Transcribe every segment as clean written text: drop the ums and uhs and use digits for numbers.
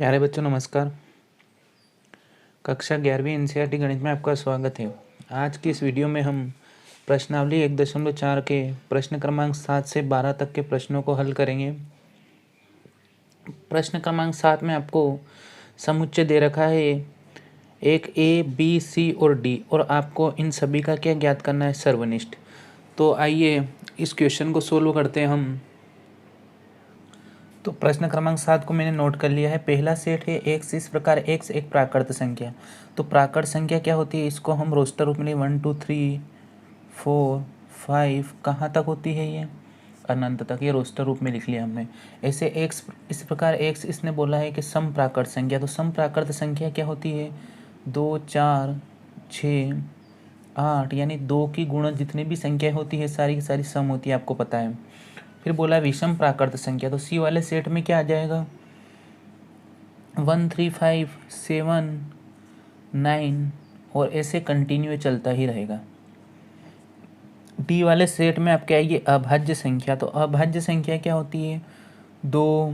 प्यारे बच्चों नमस्कार। कक्षा 11वीं एनसीईआरटी गणित में आपका स्वागत है। आज की इस वीडियो में हम प्रश्नावली 1.4 के प्रश्न क्रमांक 7 से 12 तक के प्रश्नों को हल करेंगे। प्रश्न क्रमांक 7 में आपको समुच्चय दे रखा है एक ए, बी, सी और डी, और आपको इन सभी का क्या ज्ञात करना है? सर्वनिष्ठ। तो आइए इस क्वेश्चन को सोल्व करते हैं हम। तो प्रश्न क्रमांक 7 को मैंने नोट कर लिया है। पहला सेट है एक्स, इस प्रकार एक्स एक प्राकृत संख्या। तो प्राकृत संख्या क्या होती है? इसको हम रोस्टर रूप में 1 2 3 4 5 कहाँ तक होती है? ये अनंत तक। ये रोस्टर रूप में लिख लिया हमने। ऐसे एक्स, इस प्रकार एक्स इसने बोला है कि सम प्राकृत संख्या। तो सम प्राकृत संख्या क्या होती है? 2 4 6 8, यानी 2 की गुणज जितनी भी संख्या होती है सारी की सारी सम होती है, आपको पता है। फिर बोला विषम प्राकृत संख्या। तो सी वाले सेट में क्या आ जाएगा? 1 3 5 7 9, और ऐसे कंटिन्यू चलता ही रहेगा। डी वाले सेट में आपके आएगी अभाज्य संख्या। तो अभाज्य संख्या क्या होती है? 2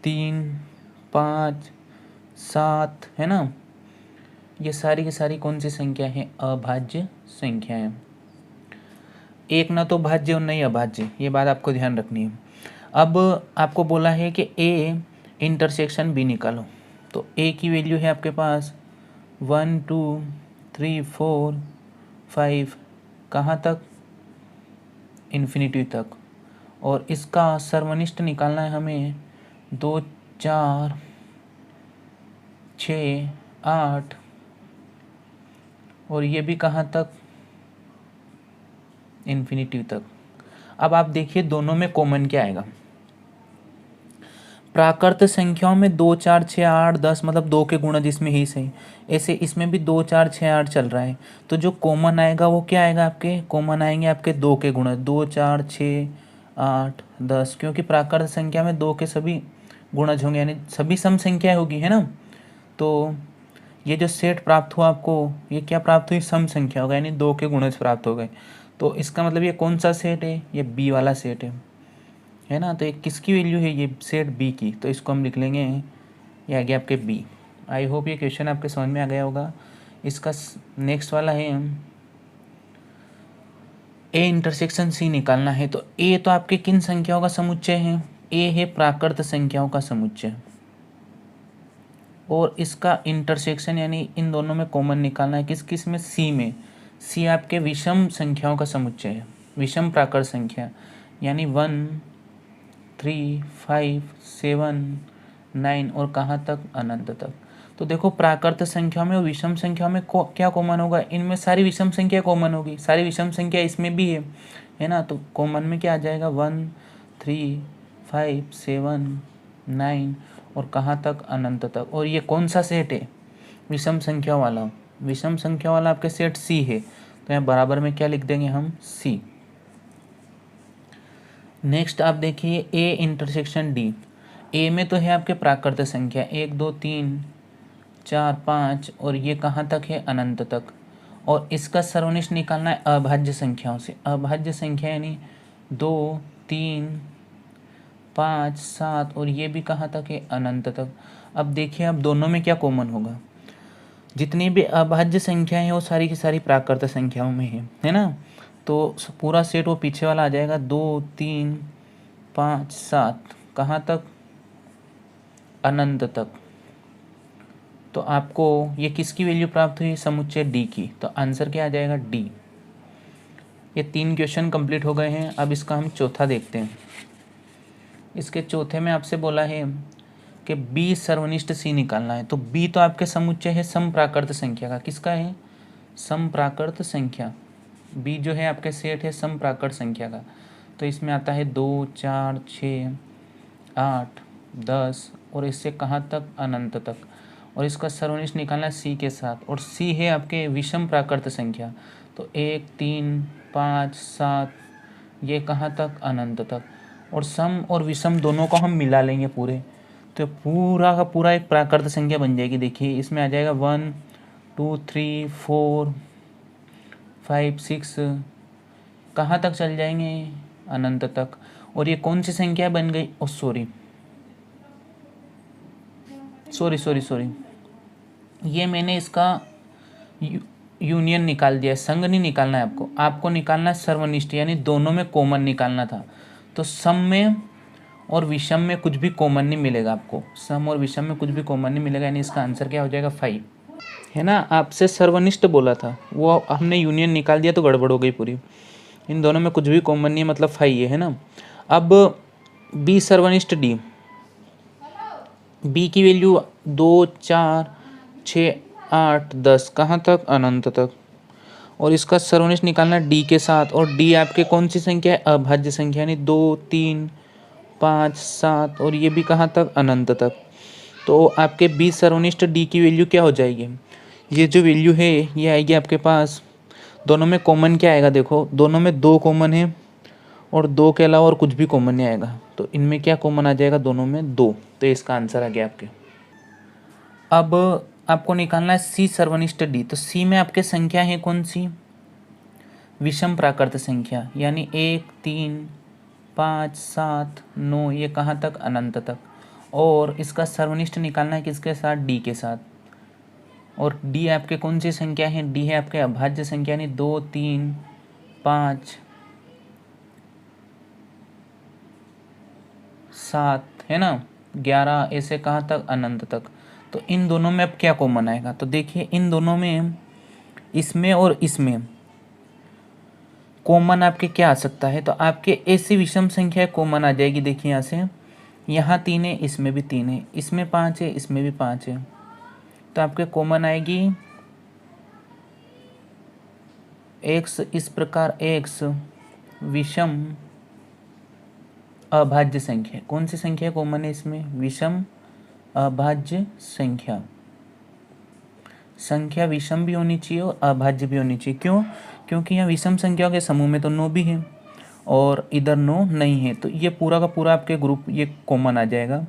3 5 7, है ना। ये सारी की सारी कौन सी संख्या है? अभाज्य संख्या है। एक ना तो भाज्य और नहीं अभाज्य, ये बात आपको ध्यान रखनी है। अब आपको बोला है कि ए इंटरसेक्शन बी निकालो। तो ए की वैल्यू है आपके पास 1 2 3 4 5, कहाँ तक? इन्फिनिटी तक। और इसका सर्वनिष्ठ निकालना है हमें 2 4 6 8, और ये भी कहाँ तक? इन्फिनिटी तक। अब आप देखिए दोनों में कॉमन क्या आएगा। प्राकृत संख्याओं में 2 4 6 8 10, मतलब 2 के गुणज इसमें ही सही। ऐसे इसमें भी 2 4 6 8 चल रहा है। तो जो कॉमन आएगा वो क्या आएगा? आपके कॉमन आएंगे आपके 2 के गुणज, 2 4 6 8 10, क्योंकि प्राकृत संख्या में 2 के सभी गुणज होंगे, यानी सभी सम संख्या होगी, है ना। तो ये जो सेट प्राप्त हुआ आपको, ये क्या प्राप्त हुई? सम संख्या होगा, यानी 2 के गुणज प्राप्त हो गए। तो इसका मतलब ये कौन सा सेट है? ये बी वाला सेट है ना। तो ये किसकी वैल्यू है? ये सेट बी की। तो इसको हम लिख लेंगे, ये आ गया आपके बी। आई होप ये क्वेश्चन आपके समझ में आ गया होगा। इसका नेक्स्ट वाला है ए इंटरसेक्शन सी निकालना है। तो ए तो आपके किन संख्याओं का समुच्चय है? ए है प्राकृत संख्याओं का समुच्चय, और इसका इंटरसेक्शन यानी इन दोनों में कॉमन निकालना है। किस किस में? सी में। सी आपके विषम संख्याओं का समुच्चय है, विषम प्राकृत संख्या, यानी 1 3 5 7 9, और कहाँ तक? अनंत तक। तो देखो प्राकृत संख्या में और विषम संख्या में क्या कॉमन होगा? इनमें सारी विषम संख्या कॉमन होगी, सारी विषम संख्या इसमें भी है ना। तो कॉमन में क्या आ जाएगा? 1 3 5 7 9, और कहाँ तक? अनंत तक। और ये कौन सा सेट है? विषम संख्या वाला। विषम संख्या वाला आपके सेट सी है। तो यहाँ बराबर में क्या लिख देंगे हम? सी। नेक्स्ट आप देखिए ए इंटरसेक्शन डी। ए में तो है आपके प्राकृत संख्या 1 2 3 4 5, और ये कहाँ तक है? अनंत तक। और इसका सर्वनिष्ठ निकालना है अभाज्य संख्याओं से। अभाज्य संख्या यानी 2 3 5 7, और ये भी कहाँ तक है? अनंत तक। अब देखिए अब दोनों में क्या कॉमन होगा? जितनी भी अभाज्य संख्याएं हैं वो सारी की सारी प्राकृत संख्याओं में है ना। तो पूरा सेट वो पीछे वाला आ जाएगा। 2 3 5 7, कहाँ तक? अनंत तक। तो आपको ये किसकी वैल्यू प्राप्त हुई? समुच्चय डी की। तो आंसर क्या आ जाएगा? डी। ये 3 क्वेश्चन कंप्लीट हो गए हैं। अब इसका हम चौथा देखते हैं। इसके चौथे में आपसे बोला है कि बी सर्वनिष्ठ सी निकालना है। तो बी तो आपके समुच्चय है सम प्राकृत संख्या का। किसका है? सम प्राकृत संख्या। बी जो है आपके सेट है सम प्राकृत संख्या का। तो इसमें आता है 2 4 6 8 10, और इससे कहाँ तक? अनंत तक। और इसका सर्वनिष्ठ निकालना है सी के साथ, और सी है आपके विषम प्राकृत संख्या। तो 1 3 5 7, ये कहाँ तक? अनंत तक। और सम और विषम दोनों को हम मिला लेंगे पूरे, तो पूरा का पूरा एक प्राकृत संख्या बन जाएगी। देखिए इसमें आ जाएगा 1 2 3 4 5 6, कहाँ तक चल जाएंगे? अनंत तक। और ये कौन सी संख्या बन गई? सॉरी, सॉरी, ये मैंने इसका यूनियन निकाल दिया है, संघ नहीं निकालना है आपको, आपको निकालना है सर्वनिष्ठ, यानी दोनों में कॉमन निकालना था। तो सम में और विषम में कुछ भी कॉमन नहीं मिलेगा आपको, सम और विषम में कुछ भी कॉमन नहीं मिलेगा, यानी इसका आंसर क्या हो जाएगा 5, है ना। आपसे सर्वनिष्ठ बोला था, वो हमने यूनियन निकाल दिया तो गड़बड़ हो गई पूरी। इन दोनों में कुछ भी कॉमन नहीं है, मतलब 5 है ना। अब बी सर्वनिष्ठ डी, बी की वैल्यू 2 4 6 8 10, कहाँ तक, अनंत तक। और इसका सर्वनिष्ठ निकालना डी के साथ, और डी आपके कौन सी संख्या है, अभाज्य संख्या, यानी 2 3 5 7, और ये भी कहाँ तक, अनंत तक। तो आपके बी सर्वनिष्ठ डी की वैल्यू क्या हो जाएगी, ये जो वैल्यू है ये आएगी आपके पास, दोनों में कॉमन क्या आएगा, देखो दोनों में 2 कॉमन है और 2 के अलावा और कुछ भी कॉमन नहीं आएगा, तो इनमें क्या कॉमन आ जाएगा, दोनों में 2, तो इसका आंसर आ गया आपके। अब आपको निकालना है सी सर्वनिष्ठ डी, तो सी में आपके संख्या है कौन सी, विषम प्राकृत संख्या, यानी 1 3 5 7 9, ये कहाँ तक, अनंत तक। और इसका सर्वनिष्ठ निकालना है किसके साथ, डी के साथ। और डी आपके कौन सी संख्या है, डी है आपके अभाज्य संख्या, यानी 2 3 5 7, है ना, 11, ऐसे कहाँ तक, अनंत तक। तो इन दोनों में अब क्या कॉमन आएगा, तो देखिए इन दोनों में, इसमें और इसमें कॉमन आपके क्या आ सकता है, तो आपके ऐसी विषम संख्या कॉमन आ जाएगी। देखिए यहाँ से, यहाँ 3 है, इसमें भी 3 है, इसमें 5 है, इसमें भी 5 है, तो आपके कॉमन आएगी x, इस प्रकार x विषम अभाज्य संख्या, कौन सी संख्या कॉमन है इसमें, विषम अभाज्य संख्या। संख्या विषम भी होनी चाहिए और अभाज्य भी होनी चाहिए, क्यों, क्योंकि यहाँ विषम संख्याओं के समूह में तो 9 भी है और इधर 9 नहीं है, तो ये पूरा का पूरा आपके ग्रुप ये कॉमन आ जाएगा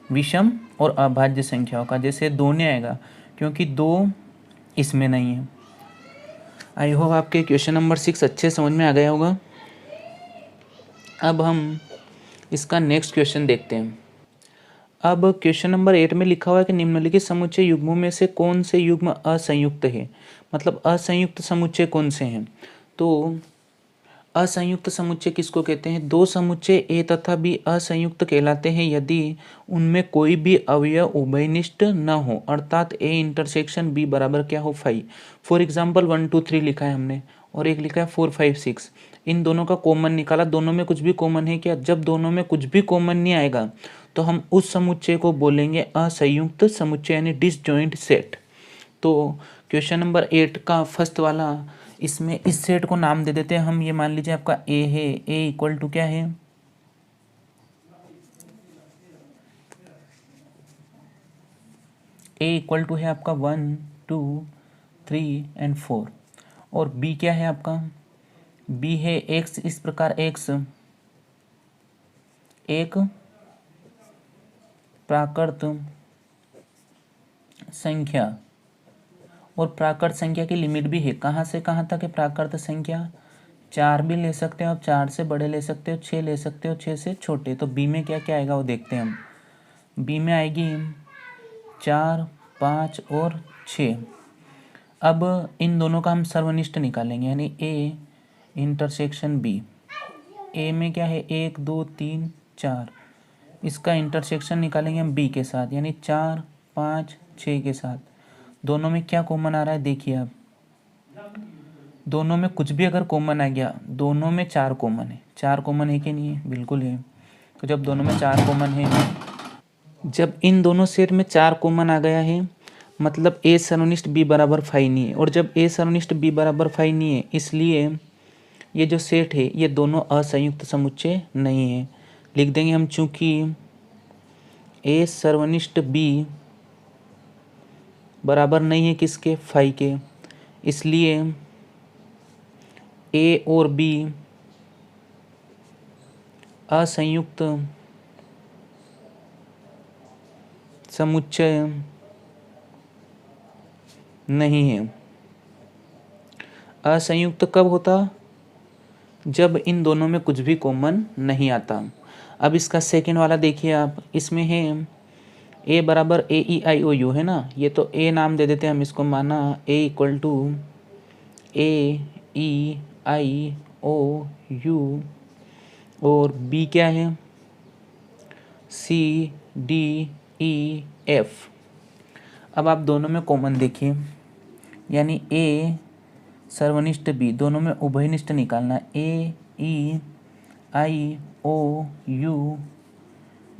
विषम और अभाज्य संख्याओं का। जैसे 2 नहीं आएगा क्योंकि 2 इसमें नहीं है। आई होप आपके क्वेश्चन नंबर 6 अच्छे समझ में आ गया होगा। अब हम इसका नेक्स्ट क्वेश्चन देखते हैं। अब क्वेश्चन नंबर 8 में लिखा हुआ है कि निम्नलिखित समुच्चय युग्मों में से कौन से युग्म असंयुक्त है, मतलब असंयुक्त समुच्चय कौन से हैं। तो असंयुक्त समुच्चय किसको कहते हैं, दो समुच्चय ए तथा बी असंयुक्त कहलाते हैं यदि उनमें कोई भी अवयव उभयनिष्ठ न हो, अर्थात ए इंटरसेक्शन बी बराबर क्या हो 5। फॉर एग्जाम्पल 1 2 3 लिखा है हमने और एक लिखा है 4 5 6, इन दोनों का कॉमन निकाला, दोनों में कुछ भी कॉमन है क्या, जब दोनों में कुछ भी कॉमन नहीं आएगा तो हम उस समुच्चय को बोलेंगे असंयुक्त समुच्चय यानी डिसजॉइंट सेट। तो क्वेश्चन नंबर 8 का फर्स्ट वाला, इसमें इस सेट को नाम दे देते हैं हम, ये मान लीजिए आपका ए है, ए इक्वल टू क्या है, ए इक्वल टू है आपका 1 2 3 एंड 4, और बी क्या है आपका, बी है एक्स, इस प्रकार एक्स एक प्राकृत संख्या, और प्राकृत संख्या की लिमिट भी है, कहाँ से कहाँ तक है प्राकृत संख्या, 4 भी ले सकते हो आप, 4 से बड़े ले सकते हो, 6 ले सकते हो, 6 से छोटे। तो बी में क्या क्या आएगा वो देखते हैं हम। बी में आएगी 4 5 और 6। अब इन दोनों का हम सर्वनिष्ठ निकालेंगे, यानी ए इंटरसेक्शन बी। ए में क्या है 1 2 3 4, इसका इंटरसेक्शन निकालेंगे हम बी के साथ, यानी 4 5 6 के साथ। दोनों में क्या कॉमन आ रहा है देखिए आप, दोनों में कुछ भी अगर कॉमन आ गया, दोनों में 4 कॉमन है, 4 कॉमन है कि नहीं है, बिल्कुल है। तो जब दोनों में 4 कॉमन है, जब इन दोनों सेट में 4 कॉमन आ गया है मतलब ए सर्वनिष्ठ बी बराबर 5 नहीं है, और जब ए सर्वनिष्ठ बी बराबर 5 नहीं है इसलिए ये जो सेट है ये दोनों असंयुक्त समुच्चय नहीं है। लिख देंगे हम, चूंकि ए सर्वनिष्ठ बी बराबर नहीं है किसके, 5 के, इसलिए ए और बी असंयुक्त समुच्चय नहीं है। असंयुक्त कब होता, जब इन दोनों में कुछ भी कॉमन नहीं आता। अब इसका सेकंड वाला देखिए आप, इसमें है ए बराबर ए ई आई ओ यू है ना, ये तो ए नाम दे देते हैं हम इसको, माना A equal to A E I O U और बी क्या है सी डी ई एफ। अब आप दोनों में कॉमन देखिए, यानी ए सर्वनिष्ठ बी, दोनों में उभयनिष्ठ निकालना है। ए ई आई ओ यू,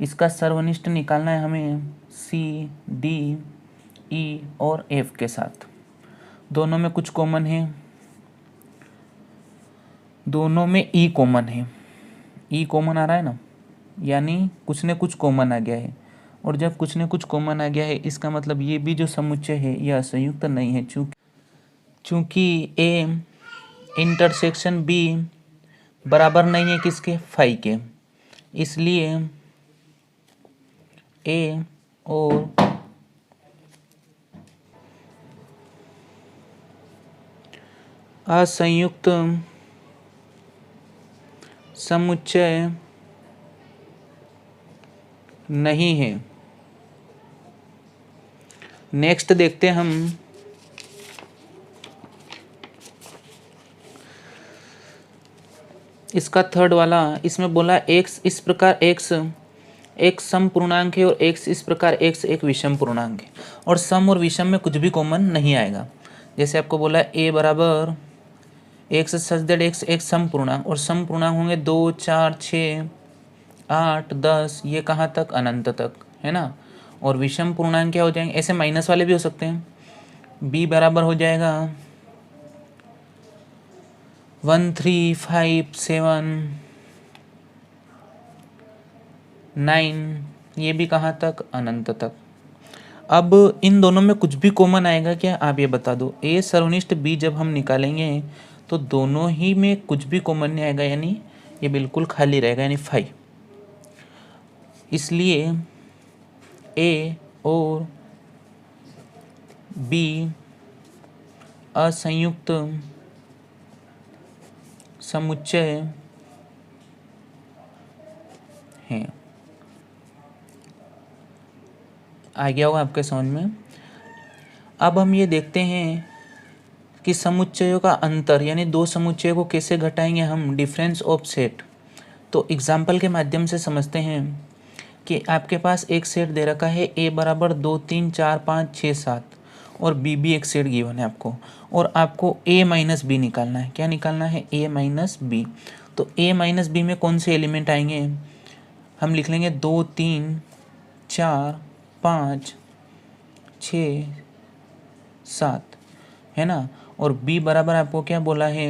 इसका सर्वनिष्ठ निकालना है हमें सी डी ई और एफ के साथ। दोनों में कुछ कॉमन है, दोनों में ई कॉमन है, ई कॉमन आ रहा है ना, यानी कुछ न कुछ कॉमन आ गया है। और जब कुछ न कुछ कॉमन आ गया है इसका मतलब ये भी जो समुच्चय है यह संयुक्त नहीं है, चूँकि ए इंटरसेक्शन बी बराबर नहीं है किसके, फाई के, इसलिए ए और असंयुक्त समुच्चय नहीं है। नेक्स्ट देखते हैं हम इसका थर्ड वाला। इसमें बोला एक्स इस प्रकार एक्स एक सम पूर्णांक है और एक्स इस प्रकार एक्स एक विषम पूर्णांक है, और सम और विषम में कुछ भी कॉमन नहीं आएगा। जैसे आपको बोला ए बराबर एक्स सच दैट एक्स एक सम पूर्णांक, और सम पूर्णांक होंगे 2 4 6 8 10, ये कहाँ तक, अनंत तक, है ना। और विषम पूर्णांक क्या हो जाएंगे, ऐसे माइनस वाले भी हो सकते हैं। बी बराबर हो जाएगा 1 3 5 7 9, ये भी कहाँ तक, अनंत तक। अब इन दोनों में कुछ भी कॉमन आएगा क्या, आप ये बता दो। ए सर्वनिष्ठ बी जब हम निकालेंगे तो दोनों ही में कुछ भी कॉमन नहीं आएगा, यानी ये बिल्कुल खाली रहेगा, यानी 5। इसलिए ए और बी असंयुक्त समुच्चय हैं। आ गया होगा आपके समझ में। अब हम ये देखते हैं कि समुच्चयों का अंतर, यानी दो समुच्चयों को कैसे घटाएंगे हम, डिफरेंस ऑफ सेट। तो एग्जाम्पल के माध्यम से समझते हैं कि आपके पास एक सेट दे रखा है ए बराबर 2 3 4 5 6 7 और बी भी एक सेट गिवन है आपको, और आपको ए माइनस बी निकालना है। क्या निकालना है, ए माइनस बी। तो ए माइनस बी में कौन से एलिमेंट आएंगे, हम लिख लेंगे 2 3 4 5 6 7, है ना। और b बराबर आपको क्या बोला है,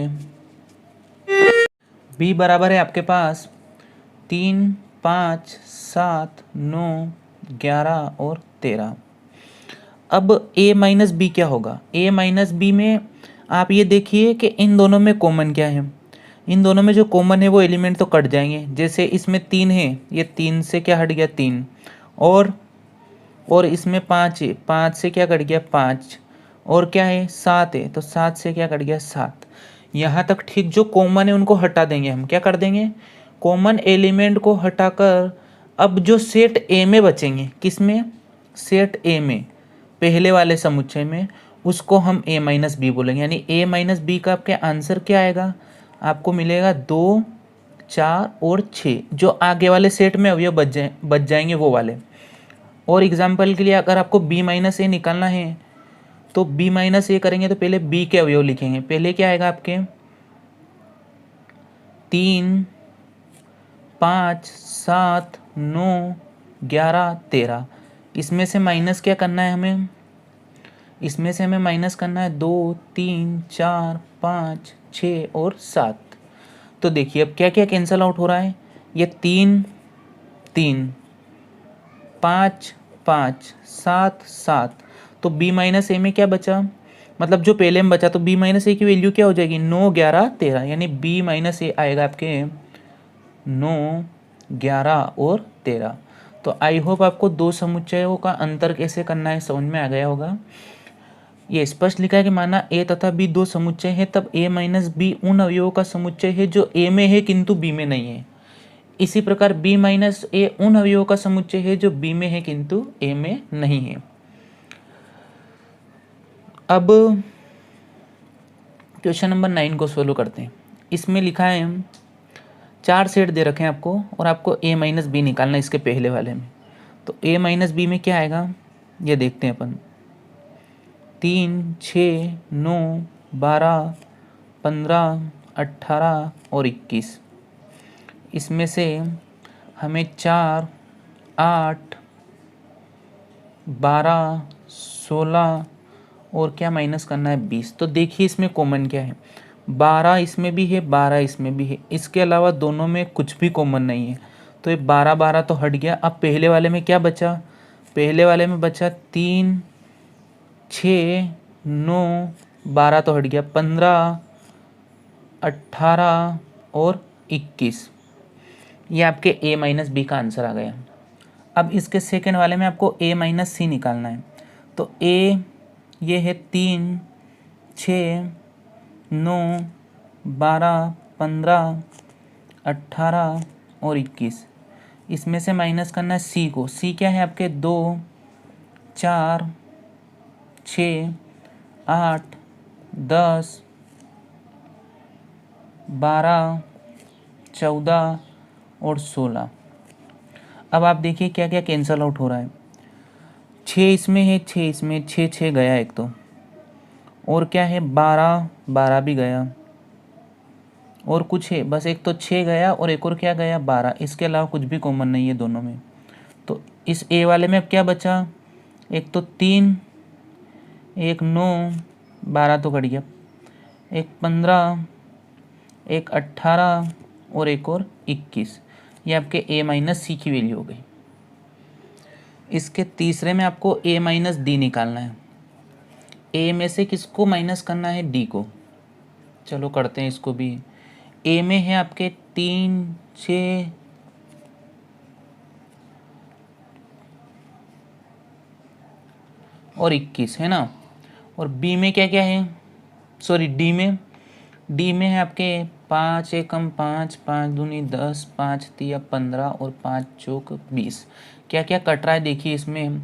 b बराबर है आपके पास 3 5 7 9 11 और 13। अब a माइनस बी क्या होगा, a माइनस बी में आप ये देखिए कि इन दोनों में कॉमन क्या है। इन दोनों में जो कॉमन है वो एलिमेंट तो कट जाएंगे। जैसे इसमें 3 है, ये 3 से क्या हट गया, 3, और इसमें 5 है, 5 से क्या कट गया, 5, और क्या है 7 है, तो 7 से क्या कट गया, 7। यहाँ तक ठीक। जो कॉमन है उनको हटा देंगे हम, क्या कर देंगे, कॉमन एलिमेंट को हटाकर अब जो सेट ए में बचेंगे, किस में, सेट ए में, पहले वाले समुच्चय में, उसको हम ए माइनस बी बोलेंगे। यानी ए माइनस बी का आपके आंसर क्या आएगा, आपको मिलेगा 2 4 और 6, जो आगे वाले सेट में अवयव बच जाएंगे वो वाले। और एग्जाम्पल के लिए अगर आपको b माइनस ए निकालना है तो b माइनस ए करेंगे तो पहले b के अवयव लिखेंगे। पहले क्या आएगा आपके 3 5 7 9 11 13। इसमें से माइनस क्या करना है हमें, इसमें से हमें माइनस करना है 2 3 4 5 6 और 7। तो देखिए अब क्या क्या कैंसिल आउट हो रहा है, ये 3 3 5 5 7 7, तो b माइनस ए में क्या बचा, मतलब जो पहले में बचा, तो b माइनस ए की वैल्यू क्या हो जाएगी, 9 11 13, यानी b माइनस ए आएगा आपके 9 11 और 13। तो आई होप आपको दो समुच्चयों का अंतर कैसे करना है समझ में आ गया होगा। ये स्पष्ट लिखा है कि माना a तथा b दो समुच्चय है, तब a माइनस बी उन अवयवों का समुच्चय है जो a में है किंतु b में नहीं है। इसी प्रकार b माइनस ए उन अवयवों का समुच्चय है जो b में है किंतु a में नहीं है। अब क्वेश्चन नंबर 9 को सोल्व करते हैं। इसमें लिखा है 4 सेट दे रखे हैं आपको और आपको a माइनस बी निकालना है इसके पहले वाले में। तो a माइनस बी में क्या आएगा ये देखते हैं अपन। 3, 6, 9, 12, 15, 18 और 21। इसमें से हमें 4, 8, 12, 16 और क्या माइनस करना है 20। तो देखिए इसमें कॉमन क्या है, 12 इसमें भी है, 12 इसमें भी है, इसके अलावा दोनों में कुछ भी कॉमन नहीं है। तो ये 12 12 तो हट गया। अब पहले वाले में क्या बचा, पहले वाले में बचा 3, 6, 9, 12 तो हट गया, 15, 18 और 21। ये आपके a माइनस बी का आंसर आ गया। अब इसके सेकेंड वाले में आपको a माइनस सी निकालना है। तो a ये है 3, 6, 9, 12, 15, 18 और 21। इसमें से माइनस करना है c को। c क्या है आपके 2, 4, 6, 8, 10, 12, 14 और 16। अब आप देखिए क्या क्या कैंसल आउट हो रहा है। 6 इसमें है, 6 इसमें, 6 6 गया एक तो, और क्या है 12 12 भी गया, और कुछ है बस एक तो 6 गया और एक और क्या गया 12। इसके अलावा कुछ भी कॉमन नहीं है दोनों में। तो इस ए वाले में अब क्या बचा, एक तो 3, एक 9, 12 तो कट गया, एक 15, एक 18 और एक और 21। ये आपके a माइनस सी की वैल्यू हो गई। इसके तीसरे में आपको a माइनस डी निकालना है। a में से किसको माइनस करना है, d को। चलो करते हैं इसको भी। a में है आपके 3, 6 और 21 है ना। और b में क्या क्या है, सॉरी d में है आपके 5 एकम 5, 5 दूनी 10, 5 तिया 15 और 5 चौक 20। क्या क्या कट रहा है देखिए इसमें,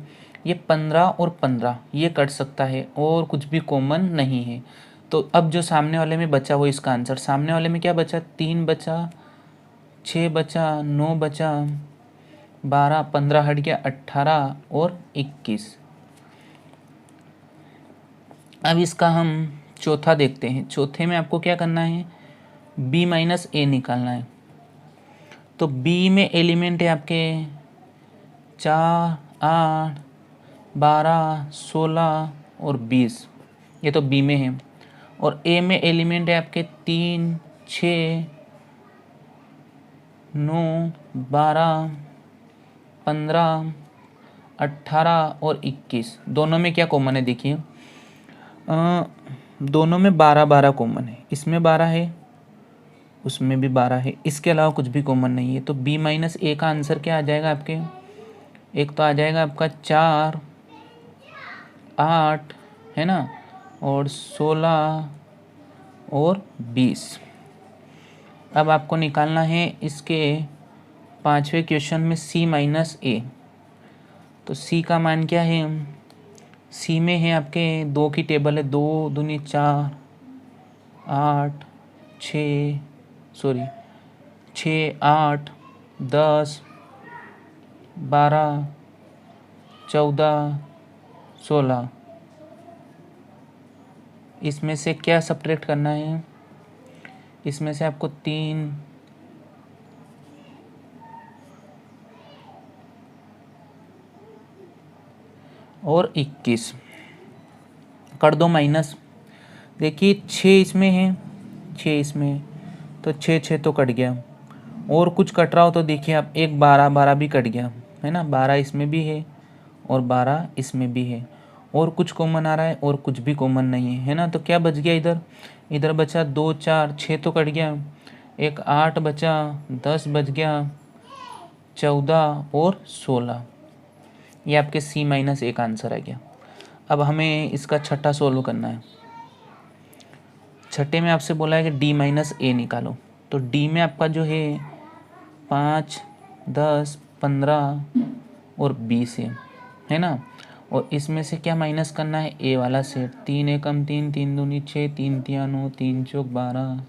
ये 15 और 15 ये कट सकता है और कुछ भी कॉमन नहीं है। तो अब जो सामने वाले में बचा वो इसका आंसर। सामने वाले में क्या बचा, 3 बचा, 6 बचा, 9 बचा, 12, 15 हट गया, 18 और 21। अब इसका हम चौथा देखते हैं। चौथे में आपको क्या करना है, b माइनस ए निकालना है। तो b में एलिमेंट है आपके 4, 8, 12, 16 और 20, ये तो b में है। और a में एलिमेंट है आपके 3, 6, 9, 12, 15, 18 और 21। दोनों में क्या कॉमन है देखिए, दोनों में 12 12 कॉमन है। इसमें 12 है, उसमें भी 12 है, इसके अलावा कुछ भी कॉमन नहीं है। तो b माइनस ए का आंसर क्या आ जाएगा आपके, एक तो आ जाएगा आपका 4, 8 है ना, और 16 और 20। अब आपको निकालना है इसके पांचवें क्वेश्चन में c माइनस ए। तो c का मान क्या है, c में है आपके 2 की टेबल है, 2 दूनी 4, 8, 6 सॉरी 6, 8, 10, 12, 14, 16। इसमें से क्या सब्ट्रैक्ट करना है, इसमें से आपको 3 और 21 कर दो माइनस। देखिए 6 इसमें है, 6 इसमें है, तो 6 6 तो कट गया। और कुछ कट रहा हो तो देखिए आप, एक 12 12 भी कट गया है ना, 12 इसमें भी है और 12 इसमें भी है। और कुछ कॉमन आ रहा है और कुछ भी कॉमन नहीं है ना। तो क्या बच गया इधर, इधर बचा 2 4 6 तो कट गया, एक 8 बचा, 10 बच गया, 14 और 16। ये आपके c माइनस ए का आंसर आ गया। अब हमें इसका छठा सोल्व करना है। छठे में आपसे बोला है कि d माइनस ए निकालो। तो d में आपका जो है 5, 10, 15 और 20 है ना। और इसमें से क्या माइनस करना है, ए वाला सेट। 3 एकम 3, 3 दूनी 6, 3 तिया 9, 3 चौक 12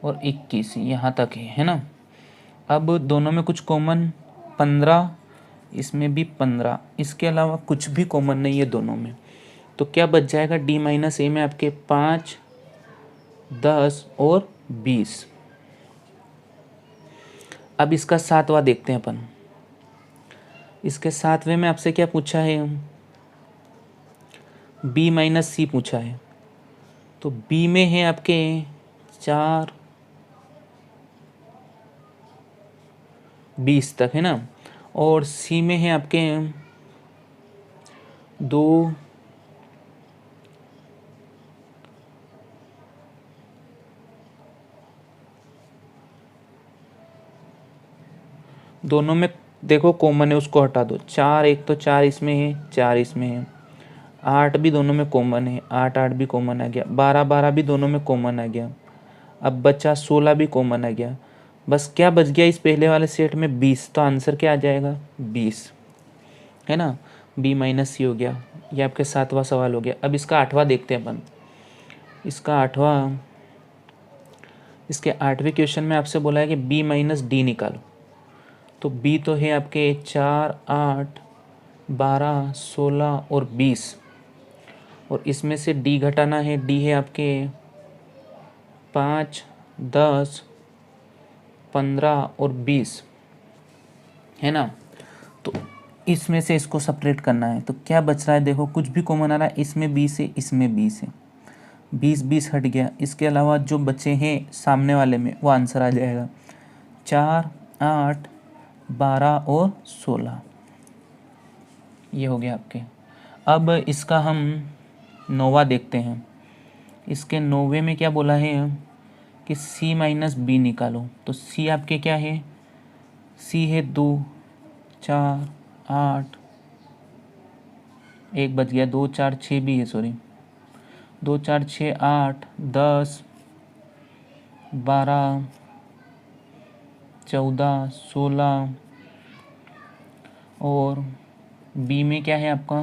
और 21 यहाँ तक है ना। अब दोनों में कुछ कॉमन 15, इसमें भी 15, इसके अलावा कुछ भी कॉमन नहीं है दोनों में। तो क्या बच जाएगा, डी माइनस ए में आपके 5, 10 और 20। अब इसका सातवां देखते हैं अपन। इसके सातवें में आपसे क्या पूछा है, बी माइनस सी पूछा है। तो बी में है आपके 4, 20 तक है ना। और सी में है आपके 2, 2 में देखो कॉमन है, उसको हटा दो। 4, एक तो 4 इसमें है, 4 इसमें है। 8 भी दोनों में कॉमन है, 8, 8 भी कॉमन आ गया। 12, 12 भी दोनों में कॉमन आ गया। अब बचा 16 भी कॉमन आ गया। बस क्या बच गया इस पहले वाले सेट में, 20। तो आंसर क्या आ जाएगा, 20 है ना। बी माइनस सी हो गया। ये आपके सातवां सवाल हो गया। अब इसका आठवां देखते हैं अपन। इसका आठवां, इसके 8वें क्वेश्चन में आपसे बोला है कि बी माइनस डी निकालो। तो बी तो है आपके 4, 8, 12, 16 और 20। और इसमें से डी घटाना है। डी है आपके 5, 10, 15 और 20 है ना। तो इसमें से इसको सेपरेट करना है। तो क्या बच रहा है, देखो कुछ भी कॉमन आ रहा है। इसमें 20 है, इसमें 20 है, 20, 20 हट गया। इसके अलावा जो बचे हैं सामने वाले में वो आंसर आ जाएगा 4, 8, 12 और 16। ये हो गया आपके। अब इसका हम नौवा देखते हैं। इसके 9वें में क्या बोला है कि सी माइनस बी निकालो। तो सी आपके क्या है, सी है 2, 4, 8, एक बच गया, 2, 4, 6 भी है, सॉरी, 2, 4, 6, 8, 10, 12, 14, 16 और बी में क्या है आपका,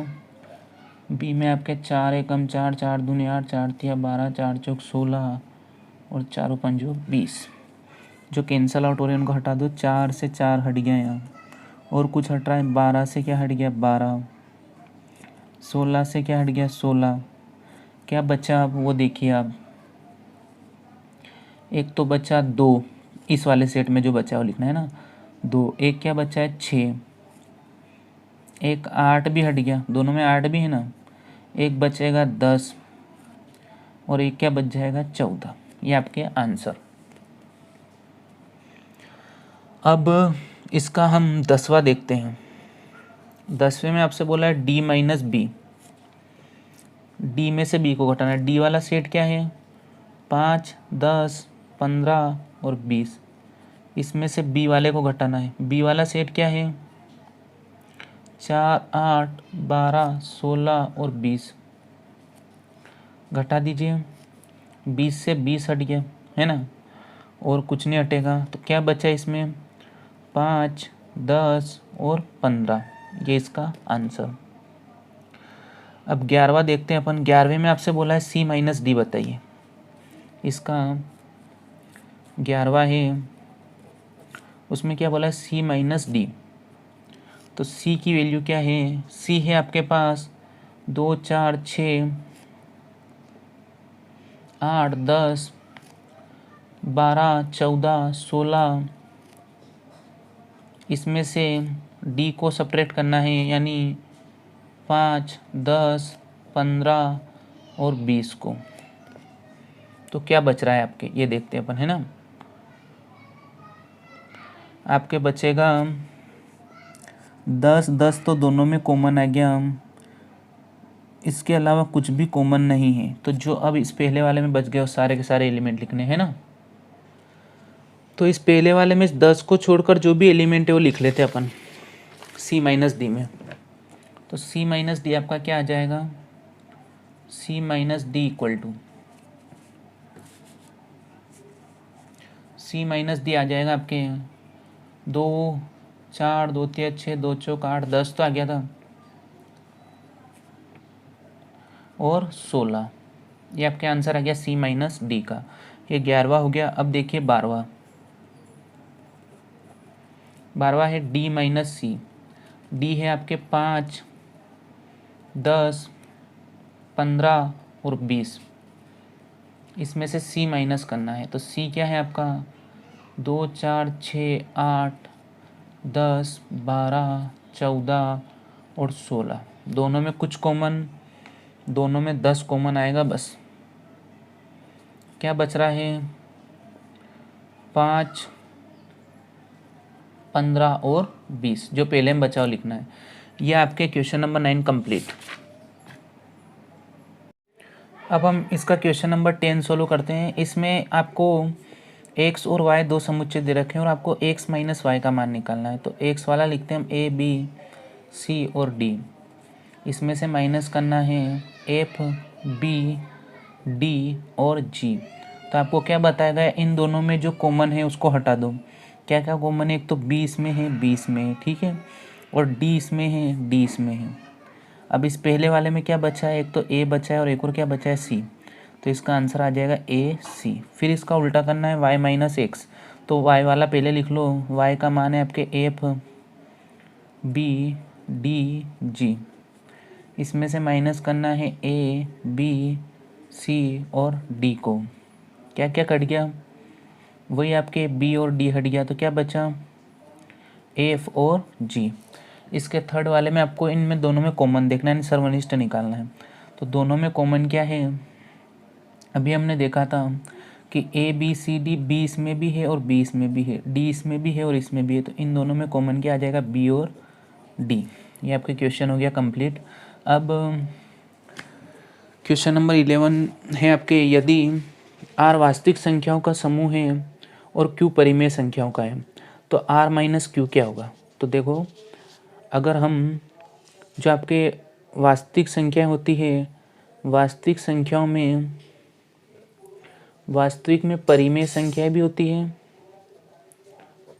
बी में आपके 4 एकम 4, 4 दूनी 8, 4 तिया 12, 4 चौक 16 और 4 पंजो 20। जो कैंसल आउट हो रहे हैं उनको हटा दो। 4 से 4 हट गया यहाँ, और कुछ हट रहा है। 12 से क्या हट गया, 12, 16 से क्या हट गया, 16। क्या बचा आप वो देखिए आप। एक तो बचा 2, इस वाले सेट में जो बचा है वो लिखना है ना, 2। एक क्या बचा है, 6। एक 8 भी हट गया, दोनों में 8 भी है ना। एक बचेगा 10 और एक क्या बच जाएगा, 14। ये आपके आंसर। अब इसका हम 10वां देखते हैं। 10वें में आपसे बोला है डी माइनस बी। डी में से बी को घटाना है। डी वाला सेट क्या है, 5, 10, 15 और 20। इसमें से बी वाले को घटाना है। बी वाला सेट क्या है, 4, 8, 12, 16 और 20। घटा दीजिए, 20 से 20 हट गया है ना, और कुछ नहीं हटेगा। तो क्या बचा इसमें, 5, 10 और 15। ये इसका आंसर। अब 11वां देखते हैं अपन। 11वें में आपसे बोला है सी माइनस डी बताइए। इसका 11वां है, उसमें क्या बोला है, सी माइनस डी। तो सी की वैल्यू क्या है, सी है आपके पास 2, 4, 6, 8, 10, 12, 14, 16। इसमें से डी को सेपरेट करना है, यानी 5, 10, 15 और 20 को। तो क्या बच रहा है आपके, ये देखते हैं अपन है ना। आपके बचेगा 10, 10 तो दोनों में कॉमन आ गया। इसके अलावा कुछ भी कॉमन नहीं है। तो जो अब इस पहले वाले में बच गए वो सारे के सारे एलिमेंट लिखने हैं ना। तो इस पहले वाले में 10 को छोड़कर जो भी एलिमेंट है वो लिख लेते हैं अपन सी माइनस डी में। तो सी माइनस डी आपका क्या आ जाएगा, C minus D equal to, C minus D आ जाएगा आपके 2 4 2 3 6 2 चौक 8 10 तो आ गया था, और 16। ये आपके आंसर आ गया सी माइनस डी का। ये 11वां हो गया। अब देखिए 12वां। 12वां है डी माइनस सी। डी है आपके 5 10 15 और 20। इसमें से सी माइनस करना है। तो सी क्या है आपका 2 4 6 8 10 12 14 और 16। दोनों में कुछ कॉमन, दोनों में 10 कॉमन आएगा बस। क्या बच रहा है 5 15 और 20, जो पहले में बचा हुआ लिखना है। यह आपके क्वेश्चन नंबर 9 कंप्लीट। अब हम इसका क्वेश्चन नंबर 10 सोल्व करते हैं। इसमें आपको x और y दो समुच्चय दे रखे हैं और आपको x माइनस वाई का मान निकालना है। तो x वाला लिखते हैं हम a b c और d। इसमें से माइनस करना है f b d और g। तो आपको क्या बताया गया, इन दोनों में जो कॉमन है उसको हटा दो। क्या क्या कॉमन है, एक तो b इसमें है, b इसमें है, ठीक है, और d इसमें है, d इसमें है। अब इस पहले वाले में क्या बचा है, एक तो a बचा है और एक और क्या बचा है c। तो इसका आंसर आ जाएगा a c। फिर इसका उल्टा करना है y माइनस एक्स। तो y वाला पहले लिख लो। y का मान है आपके f b d g। इसमें से माइनस करना है a b c और d को। क्या क्या कट गया, वही आपके b और d हट गया। तो क्या बचा f और g। इसके थर्ड वाले में आपको इनमें दोनों में कॉमन देखना है, सर्वनिष्ठ निकालना है। तो दोनों में कॉमन क्या है, अभी हमने देखा था कि A B C D, B इसमें भी है और बी इसमें भी है, डी इसमें भी है और इसमें भी है। तो इन दोनों में कॉमन क्या आ जाएगा, बी और डी। ये आपका क्वेश्चन हो गया कंप्लीट। अब क्वेश्चन नंबर 11 है आपके, यदि आर वास्तविक संख्याओं का समूह है और क्यू परिमेय संख्याओं का है तो आर माइनस क्यू क्या होगा। तो देखो, अगर हम जो आपके वास्तविक संख्या होती है, वास्तविक संख्याओं में वास्तविक में परिमेय संख्याएं भी होती है,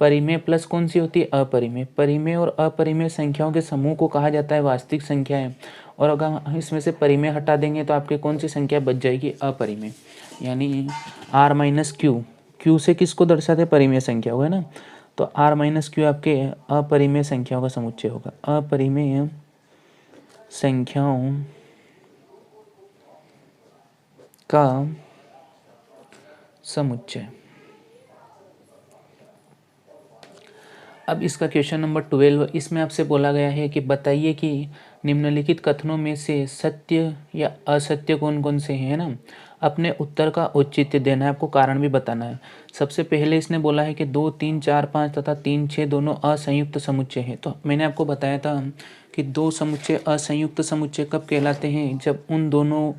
परिमेय प्लस कौन सी होती है, अपरिमेय। परिमेय और अपरिमेय संख्याओं के समूह को कहा जाता है वास्तविक संख्याएं। और अगर इसमें से परिमेय हटा देंगे तो आपके कौन सी संख्या बच जाएगी, अपरिमेय। यानी आर माइनस क्यू, क्यू से किसको दर्शाते, परिमेय संख्या होगा ना। तो आर माइनस क्यू आपके अपरिमेय संख्याओं का समुच्चय होगा। अपरिमेय संख्याओं का समुच्चय। अब इसका क्वेश्चन नंबर 12, इसमें आपसे बोला गया है कि बताइए कि निम्नलिखित कथनों में से सत्य या असत्य कौन कौन से हैं ना। अपने उत्तर का औचित्य देना है, आपको कारण भी बताना है। सबसे पहले इसने बोला है कि 2 3 4 5 तथा 3 6 दोनों असंयुक्त समुच्चय हैं। तो मैंने आपको बताया था कि दो समुच्चय असंयुक्त समुच्चय कब कहलाते हैं, जब उन दोनों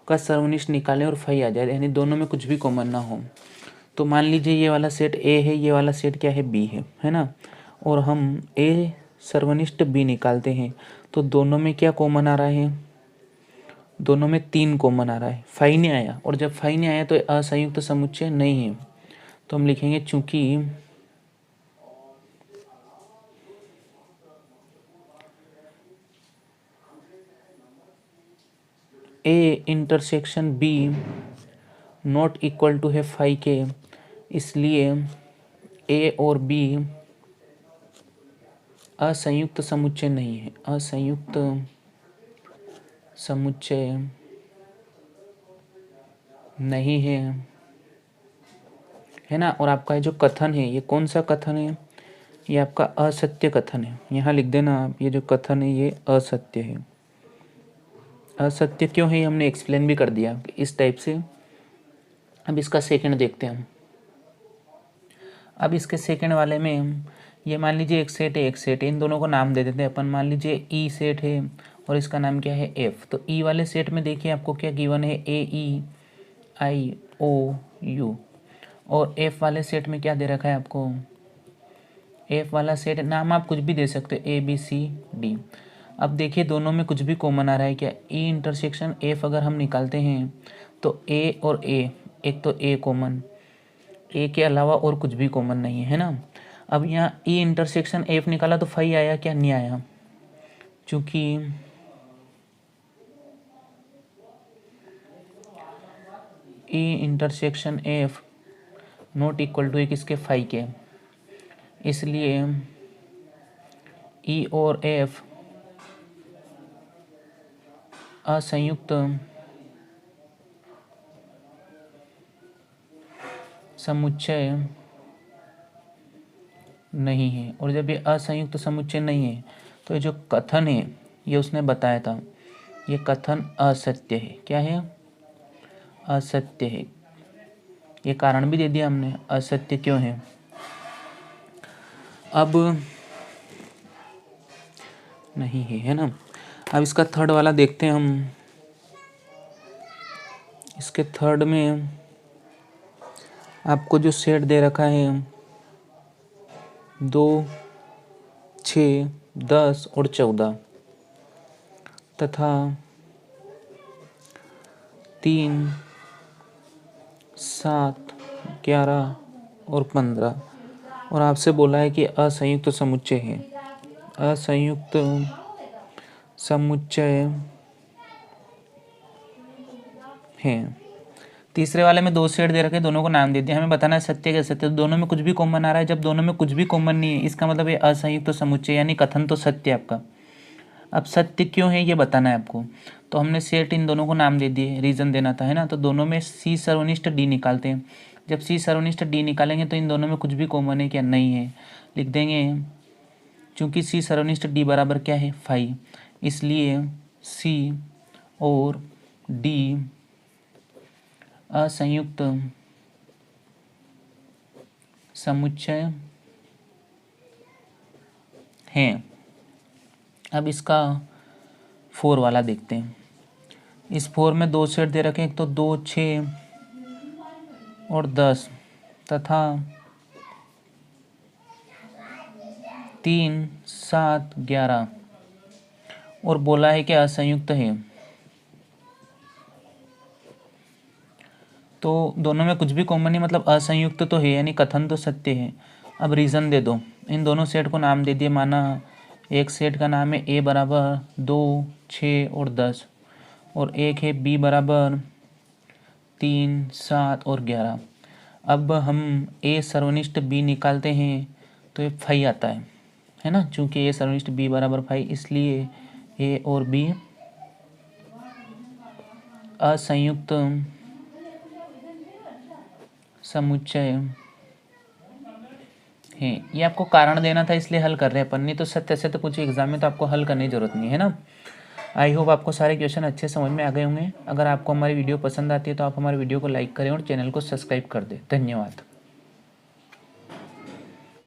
का सर्वनिष्ठ निकालें और फाई आ जाए, यानी दोनों में कुछ भी कॉमन ना हो। तो मान लीजिए ये वाला सेट ए है, ये वाला सेट क्या है, बी है ना। और हम ए सर्वनिष्ठ बी निकालते हैं तो दोनों में क्या कॉमन आ रहा है, दोनों में 3 कॉमन आ रहा है, फाई नहीं आया। और जब फाई नहीं आया तो असंयुक्त समुच्चय नहीं है। तो हम लिखेंगे चूंकि A intersection B not equal to है फाई के, इसलिए ए और बी असंयुक्त समुच्चय नहीं है, असंयुक्त समुच्चय नहीं है ना। और आपका जो कथन है, ये कौन सा कथन है, ये आपका असत्य कथन है। यहाँ लिख देना आप, ये जो कथन है ये असत्य है। असत्य क्यों है ये हमने एक्सप्लेन भी कर दिया इस टाइप से। अब इसका सेकंड देखते हैं हम। अब इसके सेकंड वाले में ये मान लीजिए एक सेट है, एक सेट है, इन दोनों को नाम दे देते हैं अपन। मान लीजिए ई सेट है और इसका नाम क्या है, एफ। तो ई वाले सेट में देखिए आपको क्या गिवन है, ए ई आई ओ यू। और एफ वाले सेट में क्या दे रखा है आपको, एफ वाला सेट नाम आप कुछ भी दे सकते हो, ए बी सी डी। अब देखिए दोनों में कुछ भी कॉमन आ रहा है क्या, ई इंटरसेक्शन एफ अगर हम निकालते हैं तो ए और ए, एक तो ए कॉमन, ए के अलावा और कुछ भी कॉमन नहीं है ना। अब यहाँ ई इंटरसेक्शन एफ निकाला तो फाई आया क्या, नहीं आया, चूँकि E intersection F not equal to किसके, फाई के, इसलिए ई और एफ असंयुक्त समुच्चय नहीं है। और जब ये असंयुक्त समुच्चय नहीं है तो ये जो कथन है ये उसने बताया था, ये कथन असत्य है। क्या है, असत्य है। ये कारण भी दे दिया हमने, असत्य क्यों है। अब नहीं है, है ना। अब इसका थर्ड वाला देखते हैं हम। इसके थर्ड में आपको जो सेट दे रखा है 2, 6, 10 और 14 तथा 3, 7, 11 और 15 और आपसे बोला है कि असंयुक्त समुच्चय है, असंयुक्त समुच्चय है। तीसरे वाले में 2 सेट दे रखे, दोनों को नाम दे दिया, हमें बताना है सत्य क्या सत्य। तो दोनों में कुछ भी कॉमन आ रहा है, जब दोनों में कुछ भी कॉमन नहीं है इसका मतलब ये असंयुक्त समुच्चय, यानी कथन तो सत्य है आपका। अब सत्य क्यों है ये बताना है आपको, तो हमने सेट इन दोनों को नाम दे दिए, रीज़न देना था, है ना। तो दोनों में सी सर्वनिष्ठ डी निकालते हैं। जब सी सर्वनिष्ठ डी निकालेंगे तो इन दोनों में कुछ भी कॉमन है क्या, नहीं है, लिख देंगे। चूँकि सी सर्वनिष्ठ डी बराबर क्या है, फाई, इसलिए सी और डी असंयुक्त समुच्चय हैं। अब इसका 4 वाला देखते हैं। इस 4 में 2 सेट दे रखे हैं, एक तो 2, 6 और 10 तथा 3, 7, 11 और बोला है कि असंयुक्त है। तो दोनों में कुछ भी कॉमन नहीं, मतलब असंयुक्त तो है, यानी कथन तो सत्य है। अब रीज़न दे दो, इन दोनों सेट को नाम दे दिए, माना एक सेट का नाम है ए बराबर 2, 6 और 10 और एक है बी बराबर 3, 7 और 11। अब हम ए सर्वनिष्ठ बी निकालते हैं तो ये फाई आता है ना, चूँकि ए सर्वनिष्ठ बी बराबर फाई, इसलिए ए और बी असंयुक्त समुच्चय है। ये आपको कारण देना था इसलिए हल कर रहे हैं अपन, नहीं तो सत्य से तो कुछ एग्जाम में तो आपको हल करने की जरूरत नहीं है ना। आई होप आपको सारे क्वेश्चन अच्छे समझ में आ गए होंगे। अगर आपको हमारी वीडियो पसंद आती है तो आप हमारे वीडियो को लाइक करें और चैनल को सब्सक्राइब कर दें। धन्यवाद।